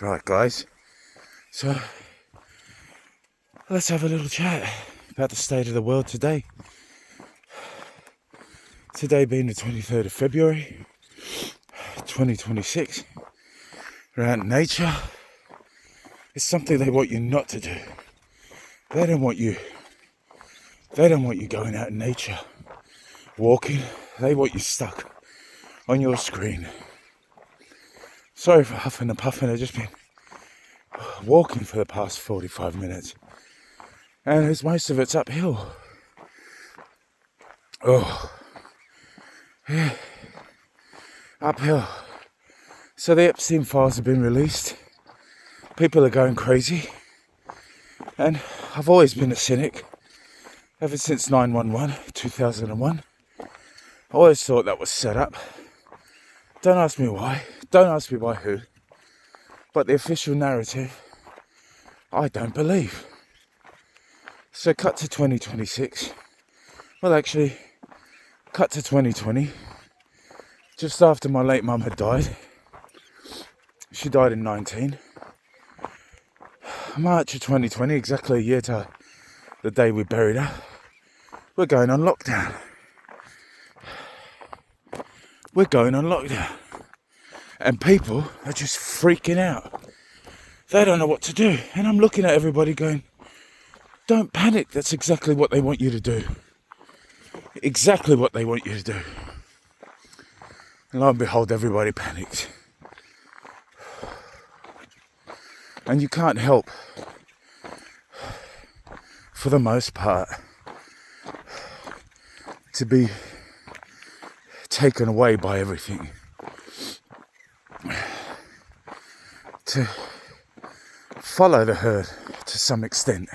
Right, guys. So, let's have a little chat about the state of the world today. Today being the 23rd of February, 2026. Around nature. It's something they want you not to do. They don't want you going out in nature, walking. They want you stuck on your screen. Sorry for huffing and puffing. I've just been walking for the past 45 minutes. And most of it's uphill. Oh, yeah, uphill. So the Epstein files have been released. People are going crazy. And I've always been a cynic. Ever since 9/11, 2001. I always thought that was set up. Don't ask me why. Don't ask me by who. But the official narrative, I don't believe. So cut to 2026. Well, actually, cut to 2020. Just after my late mum had died. She died in 19. March of 2020, exactly a year to the day we buried her. We're going on lockdown. And people are just freaking out. They don't know what to do. And I'm looking at everybody going, don't panic. That's exactly what they want you to do. Exactly what they want you to do. And lo and behold, everybody panics. And you can't help, for the most part, to be taken away by everything. To follow the herd to some extent.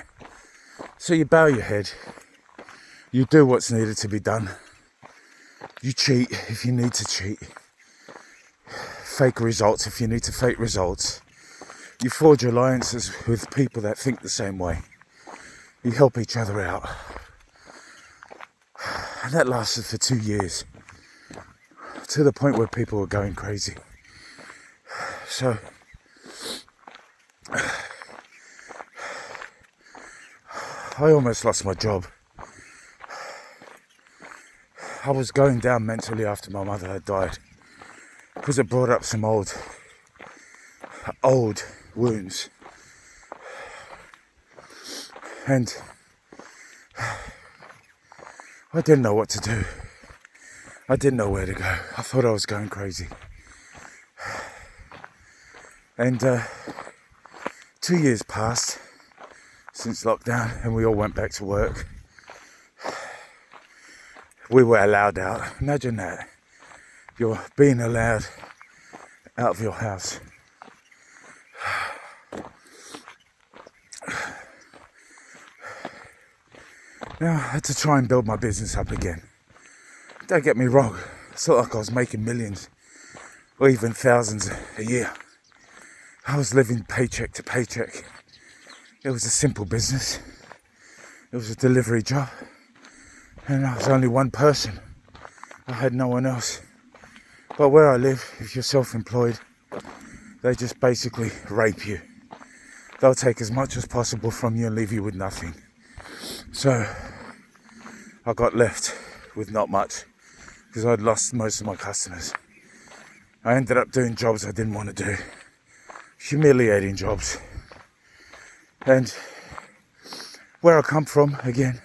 So you bow your head, you do what's needed to be done, you cheat if you need to cheat, fake results if you need to fake results, you forge alliances with people that think the same way, you help each other out. And that lasted for 2 years, to the point where people were going crazy. So, I almost lost my job. I was going down mentally after my mother had died, because it brought up some old wounds. And I didn't know what to do. I didn't know where to go. I thought I was going crazy. And 2 years passed since lockdown, and we all went back to work. We were allowed out. Imagine that. You're being allowed out of your house. Now, I had to try and build my business up again. Don't get me wrong. It's not like I was making millions or even thousands a year. I was living paycheck to paycheck. It was a simple business. It was a delivery job. And I was only one person. I had no one else. But where I live, if you're self-employed, they just basically rape you. They'll take as much as possible from you and leave you with nothing. So I got left with not much because I'd lost most of my customers. I ended up doing jobs I didn't want to do. Humiliating jobs. And where I come from, again,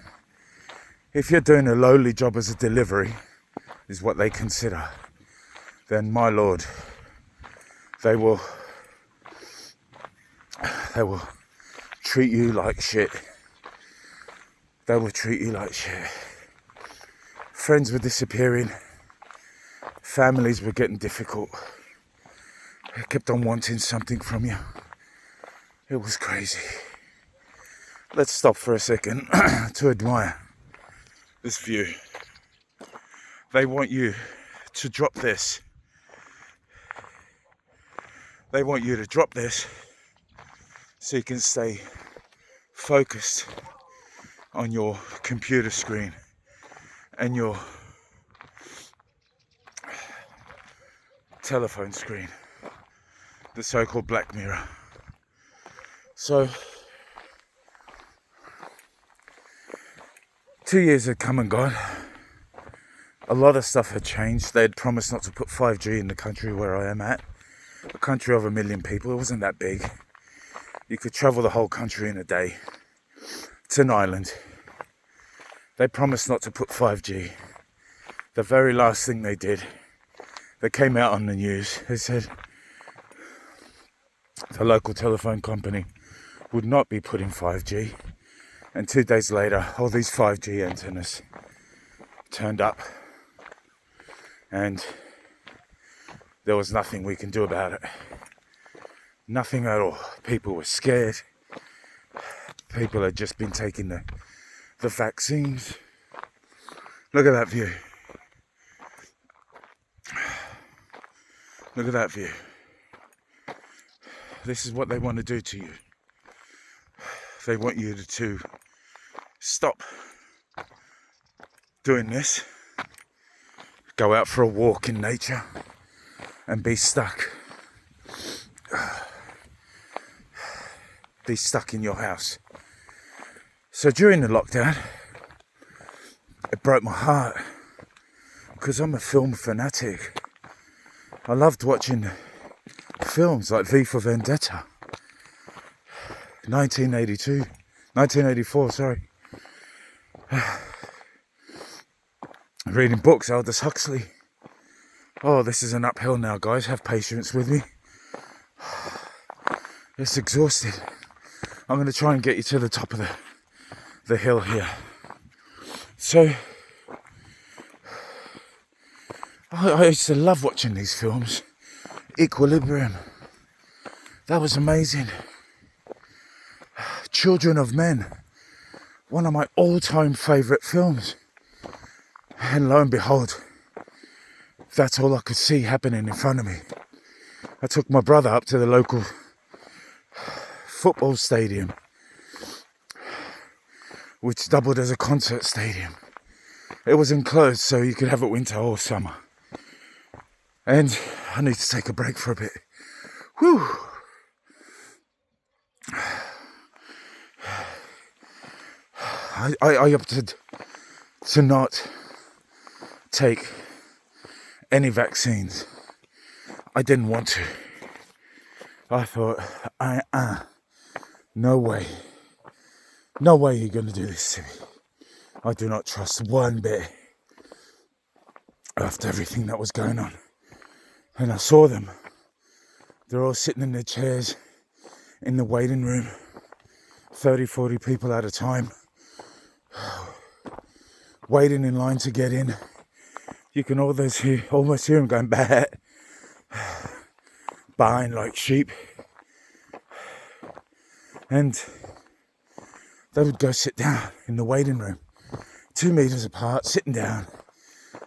if you're doing a lowly job as a delivery, is what they consider, then my lord, they will treat you like shit. They will treat you like shit. Friends were disappearing. Families were getting difficult. They kept on wanting something from you. It was crazy. Let's stop for a second to admire this view. They want you to drop this. They want you to drop this so you can stay focused on your computer screen and your telephone screen. the so-called Black Mirror. So 2 years had come and gone. A lot of stuff had changed. They had promised not to put 5G in the country where I am at. A country of 1 million people. It wasn't that big. You could travel the whole country in a day. It's an island. They promised not to put 5G. The very last thing they did, they came out on the news. They said the local telephone company would not be putting 5G. And 2 days later, all these 5G antennas turned up. And there was nothing we can do about it. Nothing at all. People were scared. People had just been taking the vaccines. Look at that view. Look at that view. This is what they want to do to you. They want you to stop doing this. Go out for a walk in nature and be stuck. Be stuck in your house. So during the lockdown, it broke my heart because I'm a film fanatic. I loved watching films like V for Vendetta, 1984, sorry. Reading books, Aldous Huxley. Oh, this is an uphill now, guys. Have patience with me. It's exhausted. I'm going to try and get you to the top of the hill here. So, I used to love watching these films. Equilibrium. That was amazing. Children of Men. One of my all-time favourite films. And lo and behold, that's all I could see happening in front of me. I took my brother up to the local football stadium, which doubled as a concert stadium. It was enclosed, so you could have it winter or summer. And I need to take a break for a bit. Whew. I opted to not take any vaccines. I didn't want to. I thought, no way. No way you're going to do this to me. I do not trust one bit after everything that was going on. And I saw them. They're all sitting in their chairs in the waiting room. 30, 40 people at a time. Waiting in line to get in. You can almost hear them going bat, buying like sheep. And they would go sit down in the waiting room, 2 meters apart, sitting down,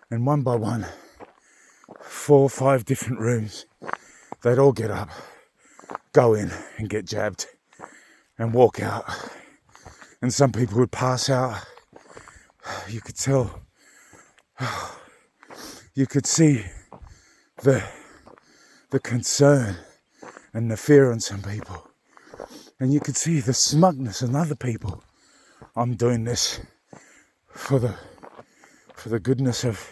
and one by one, 4 or 5 different rooms, they'd all get up, go in and get jabbed, and walk out. And some people would pass out. You could tell. You could see the concern and the fear on some people. And you could see the smugness in other people. I'm doing this for the goodness of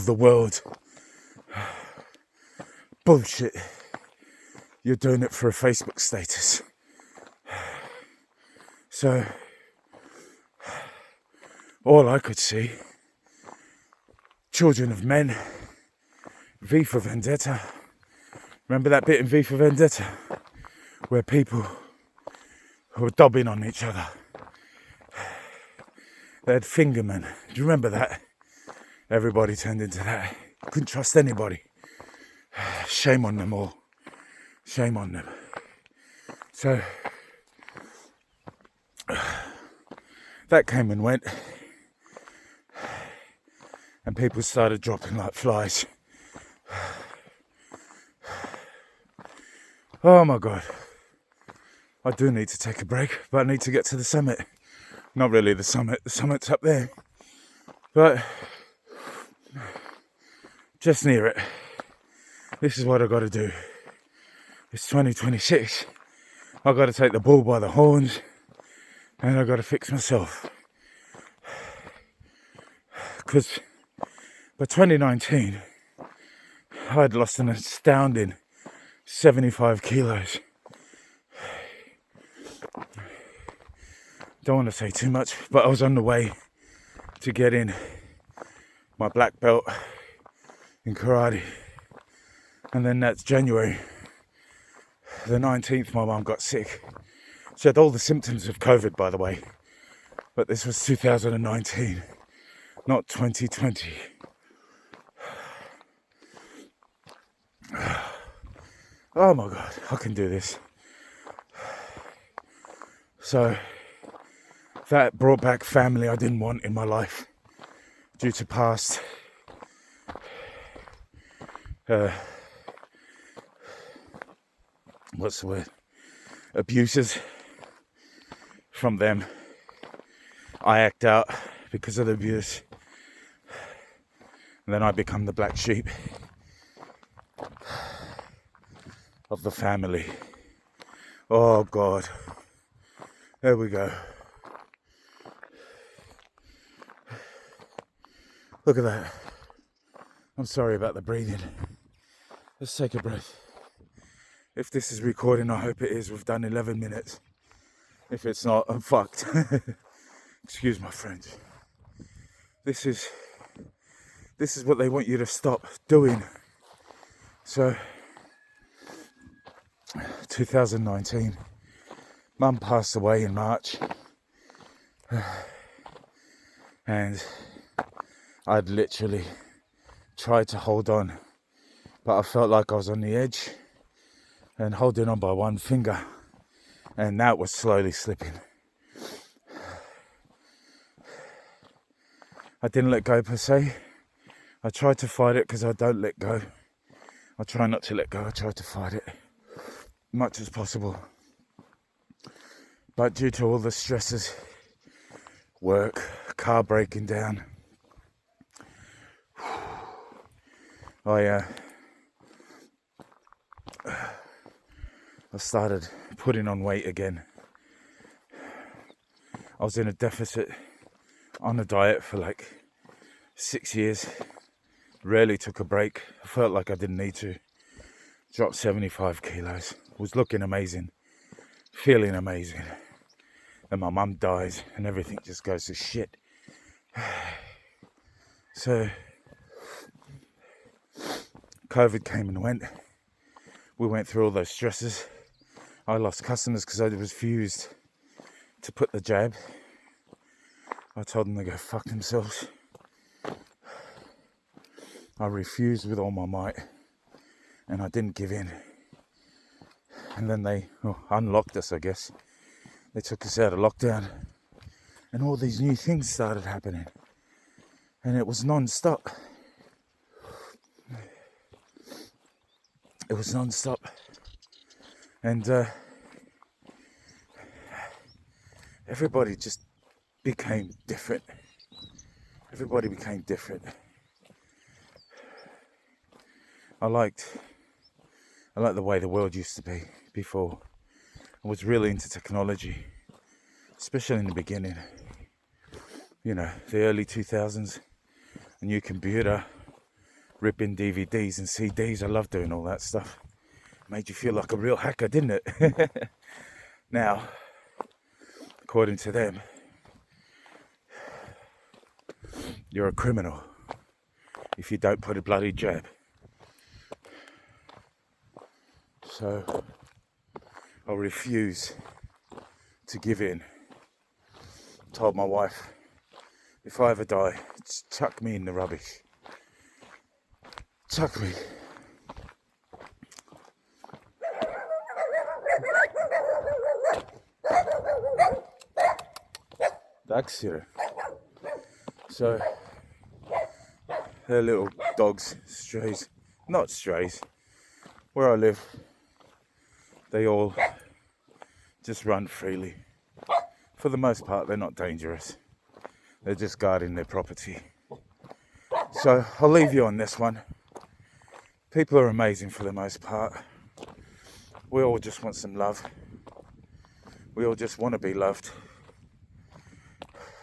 the world. Bullshit. You're doing it for a Facebook status. So, all I could see, Children of Men, V for Vendetta. Remember that bit in V for Vendetta? Where people were dobbing on each other. They had fingermen. Do you remember that? Everybody turned into that. Couldn't trust anybody. Shame on them all. Shame on them. So, that came and went. And people started dropping like flies. Oh my God. I do need to take a break, but I need to get to the summit. Not really the summit's up there. But just near it. This is what I got to do. It's 2026. I got to take the bull by the horns, and I got to fix myself. Because by 2019, I'd lost an astounding 75 kilos. Don't want to say too much, but I was on the way to getting my black belt in karate. And then that's January the 19th, my mum got sick. She had all the symptoms of COVID, by the way. But this was 2019, not 2020. Oh my God, I can do this. So that brought back family I didn't want in my life due to past abuses from them. I act out because of the abuse, and then I become the black sheep of the family. Oh God, there we go. Look at that. I'm sorry about the breathing. Let's take a breath. If this is recording, I hope it is. We've done 11 minutes. If it's not, I'm fucked. Excuse my French. This is what they want you to stop doing. So, 2019, Mum passed away in March, and I'd literally tried to hold on, but I felt like I was on the edge and holding on by one finger, and that was slowly slipping. I didn't let go per se. I tried to fight it because I don't let go. I try not to let go. I try to fight it much as possible. But due to all the stresses, work, car breaking down, I started putting on weight again. I was in a deficit on a diet for like 6 years. Rarely took a break. I felt like I didn't need to. Dropped 75 kilos. Was looking amazing. Feeling amazing. Then my mum dies and everything just goes to shit. So COVID came and went. We went through all those stresses. I lost customers because I refused to put the jab. I told them to go fuck themselves. I refused with all my might, and I didn't give in. And then they unlocked us, I guess. They took us out of lockdown, and all these new things started happening. And it was non-stop. It was non-stop. And everybody just became different. Everybody became different. I liked the way the world used to be before. I was really into technology, especially in the beginning. You know, the early 2000s, a new computer, ripping DVDs and CDs. I loved doing all that stuff. Made you feel like a real hacker, didn't it? Now, according to them, you're a criminal if you don't put a bloody jab. So I refuse to give in. Told my wife, if I ever die, just chuck me in the rubbish. Chuck me. Dogs here. So they're little dogs, strays. Not strays. Where I live, they all just run freely. For the most part, they're not dangerous. They're just guarding their property. So I'll leave you on this one. People are amazing for the most part. We all just want some love. We all just want to be loved.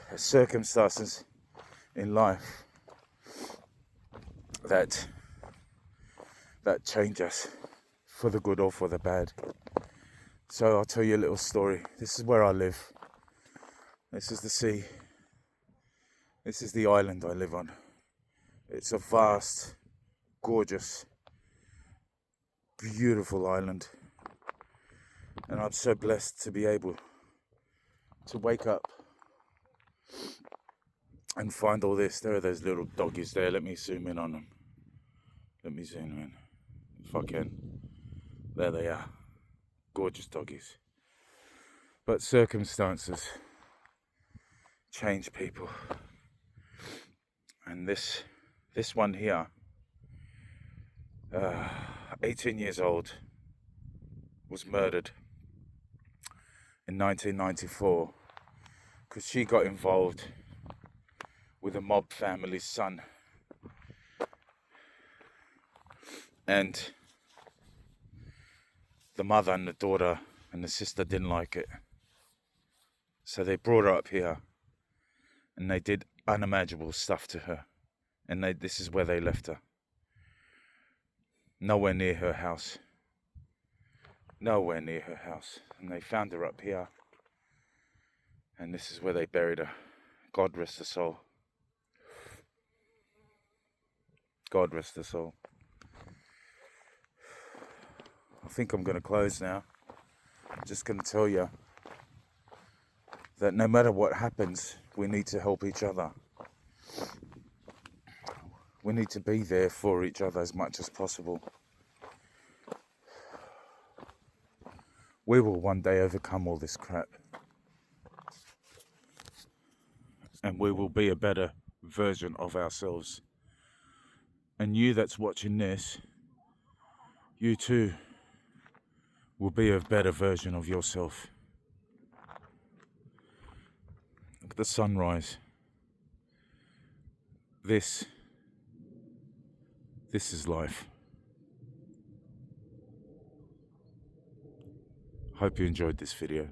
There's circumstances in life that change us for the good or for the bad. So I'll tell you a little story. This is where I live. This is the sea. This is the island I live on. It's a vast, gorgeous, beautiful island. And I'm so blessed to be able to wake up and find all this. There are those little doggies there. Let me zoom in on them. Let me zoom in, if I can. There they are. Gorgeous doggies. But circumstances change people. And this one here, 18 years old, was murdered in 1994 because she got involved with a mob family's son. And the mother and the daughter and the sister didn't like it. So they brought her up here and they did unimaginable stuff to her. And this is where they left her. Nowhere near her house. Nowhere near her house. And they found her up here. And this is where they buried her. God rest her soul. God rest her soul. I think I'm going to close now. I'm just going to tell you that no matter what happens, we need to help each other. We need to be there for each other as much as possible. We will one day overcome all this crap. And we will be a better version of ourselves. And you that's watching this, you too will be a better version of yourself. Look at the sunrise. This is life. Hope you enjoyed this video.